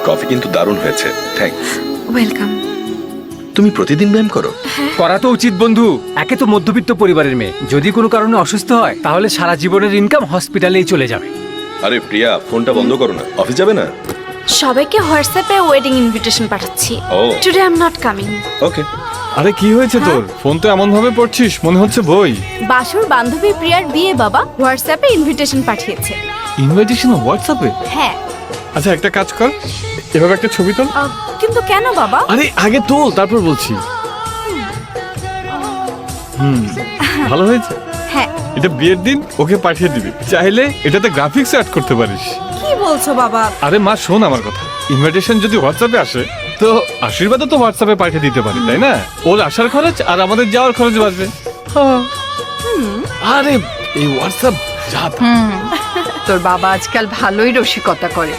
Coffee কিন্তু দারুণ হয়েছে, থ্যাঙ্কস। ওয়েলকাম। তুমি প্রতিদিন ব্যায়াম করো? করা তো উচিত বন্ধু, একে তো মধ্যবিত্ত পরিবারের মেয়ে, যদি কোনো কারণে অসুস্থ হয় তাহলে সারা জীবনের ইনকাম হসপিটালেই চলে যাবে। আরে প্রিয়া, ফোনটা বন্ধ করো না, অফিস যাবে না? সবাইকে হোয়াটসঅ্যাপে ওয়েডিং ইনভিটেশন পাঠাচ্ছি। Oh today I am not coming. Okay. আরে কি হয়েছে তোর? ফোন তো এমন ভাবে পড়ছিস মনে হচ্ছে বই। বাসুর বান্ধবী প্রিয়ার বিয়ে বাবা হোয়াটসঅ্যাপে ইনভিটেশন পাঠিয়েছে। ইনভাইটেশন হোয়াটসঅ্যাপে? হ্যাঁ। আচ্ছা একটা কাজ কর, এভাবে একটা ছবি তোল। কিন্তু কেন বাবা? আরে আগে তোল তারপর বলছি। ভালো হয়েছে। হ্যাঁ। এটা বিয়ের দিন ওকে পাঠিয়ে দিবি, চাইলে এটাতে গ্রাফিক্স অ্যাড করতে পারিস। কি বলছো বাবা? আরে মা শোন আমার কথা, ইনভিটেশন যদি হোয়াটসঅ্যাপে আসে তো আশীর্বাদও তো হোয়াটসঅ্যাপে পাঠিয়ে দিতে পারি, তাই না? ওর আসার খরচ আর আমাদের যাওয়ার খরচ বাঁচবে। আরে এই হোয়াটসঅ্যাপ যা তোর বাবা আজকাল ভালোই রসিকতা করে।